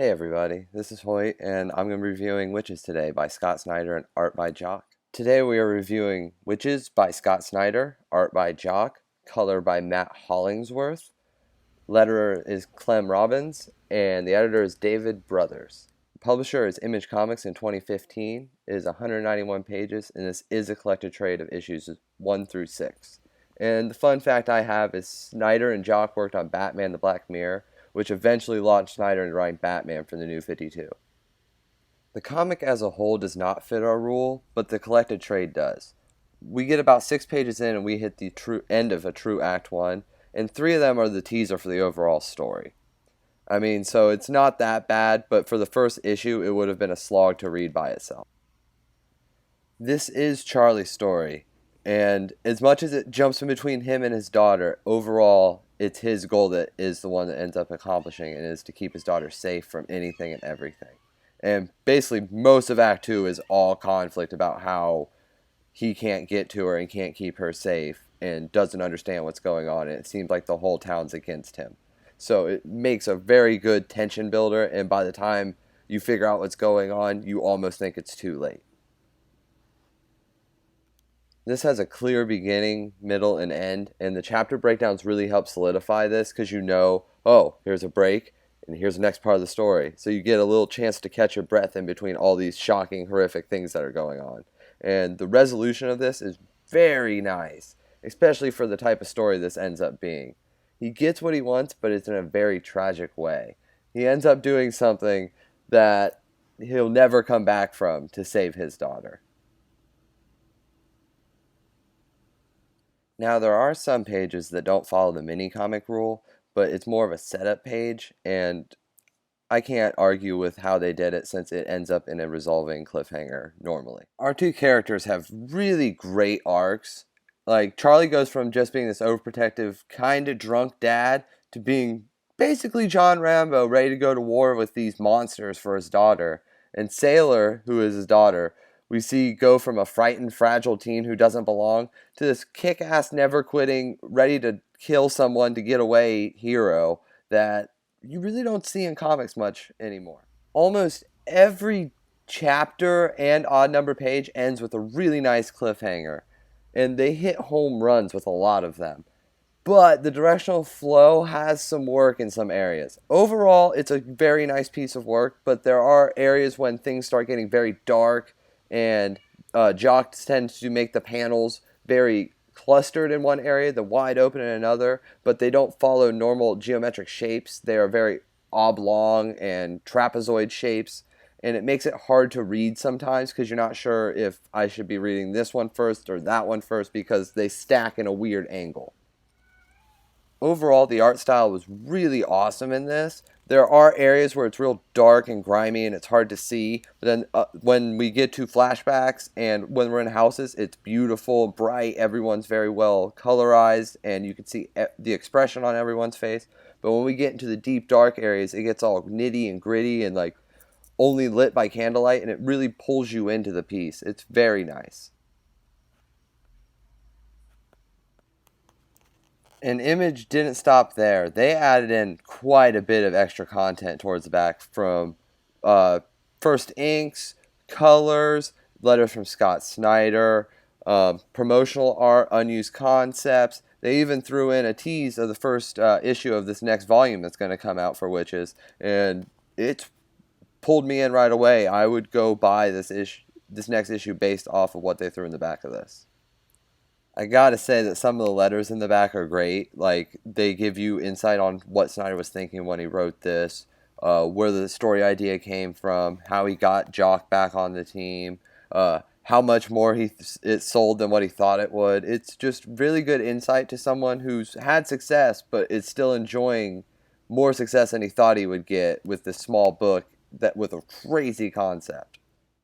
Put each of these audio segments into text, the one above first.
Hey everybody, this is Hoyt, and I'm going to be reviewing Witches today by Scott Snyder and art by Jock. Today we are reviewing Witches by Scott Snyder, art by Jock, color by Matt Hollingsworth. Letterer is Clem Robbins, and the editor is David Brothers. The publisher is Image Comics in 2015. It is 191 pages, and this is a collected trade of issues 1 through 6. And the fun fact I have is Snyder and Jock worked on Batman the Black Mirror, which eventually launched Snyder into writing Batman for the New 52. The comic as a whole does not fit our rule, but the collected trade does. We get about 6 pages in and we hit the true end of a true Act 1, and 3 of them are the teaser for the overall story. So it's not that bad, but for the first issue, it would have been a slog to read by itself. This is Charlie's story, and as much as it jumps in between him and his daughter, overall, it's his goal that is the one that ends up accomplishing it, is to keep his daughter safe from anything and everything. And basically, most of Act 2 is all conflict about how he can't get to her and can't keep her safe and doesn't understand what's going on, and it seems like the whole town's against him. So it makes a very good tension builder, and by the time you figure out what's going on, you almost think it's too late. This has a clear beginning, middle, and end, and the chapter breakdowns really help solidify this because you know, oh, here's a break, and here's the next part of the story. So you get a little chance to catch your breath in between all these shocking, horrific things that are going on. And the resolution of this is very nice, especially for the type of story this ends up being. He gets what he wants, but it's in a very tragic way. He ends up doing something that he'll never come back from to save his daughter. Now, there are some pages that don't follow the mini-comic rule, but it's more of a setup page, and I can't argue with how they did it since it ends up in a resolving cliffhanger normally. Our two characters have really great arcs. Like, Charlie goes from just being this overprotective, kind of drunk dad to being basically John Rambo, ready to go to war with these monsters for his daughter. And Sailor, who is his daughter, we see go from a frightened, fragile teen who doesn't belong to this kick-ass, never-quitting, ready to kill someone to get away hero that you really don't see in comics much anymore. Almost every chapter and odd number page ends with a really nice cliffhanger, and they hit home runs with a lot of them. But the directional flow has some work in some areas. Overall, it's a very nice piece of work, but there are areas when things start getting very dark, and Jock tends to make the panels very clustered in one area, the wide open in another, but they don't follow normal geometric shapes. They are very oblong and trapezoid shapes, and it makes it hard to read sometimes because you're not sure if I should be reading this one first or that one first because they stack in a weird angle. Overall, the art style was really awesome in this. There are areas where it's real dark and grimy and it's hard to see. But then when we get to flashbacks and when we're in houses, it's beautiful, bright. Everyone's very well colorized and you can see the expression on everyone's face. But when we get into the deep dark areas, it gets all nitty and gritty and like only lit by candlelight, and it really pulls you into the piece. It's very nice. And Image didn't stop there. They added in quite a bit of extra content towards the back from first inks, colors, letters from Scott Snyder, promotional art, unused concepts. They even threw in a tease of the first issue of this next volume that's going to come out for Wytches, and it's pulled me in right away. I would go buy this next issue based off of what they threw in the back of this. I gotta say that some of the letters in the back are great. Like, they give you insight on what Snyder was thinking when he wrote this, where the story idea came from, how he got Jock back on the team, how much more it sold than what he thought it would. It's just really good insight to someone who's had success, but is still enjoying more success than he thought he would get with this small book that with a crazy concept.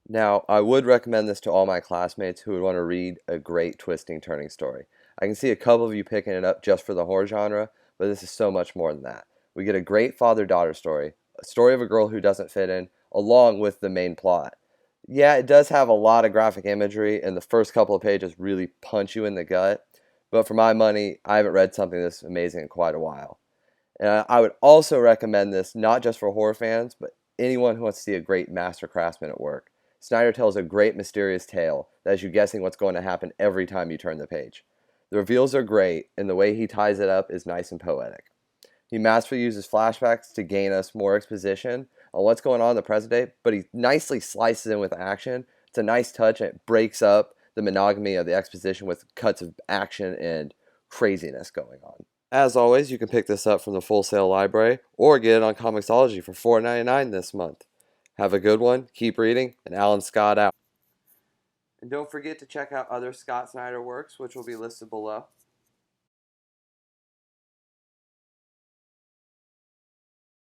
Now, I would recommend this to all my classmates who would want to read a great twisting, turning story. I can see a couple of you picking it up just for the horror genre, but this is so much more than that. We get a great father-daughter story, a story of a girl who doesn't fit in, along with the main plot. Yeah, it does have a lot of graphic imagery, and the first couple of pages really punch you in the gut, but for my money, I haven't read something this amazing in quite a while. And I would also recommend this not just for horror fans, but anyone who wants to see a great master craftsman at work. Snyder tells a great mysterious tale that has you guessing what's going to happen every time you turn the page. The reveals are great, and the way he ties it up is nice and poetic. He masterfully uses flashbacks to gain us more exposition on what's going on in the present day, but he nicely slices in with action. It's a nice touch, and it breaks up the monogamy of the exposition with cuts of action and craziness going on. As always, you can pick this up from the Full Sail Library or get it on Comixology for $4.99 this month. Have a good one, keep reading, and Alan Scott out. And don't forget to check out other Scott Snyder works, which will be listed below.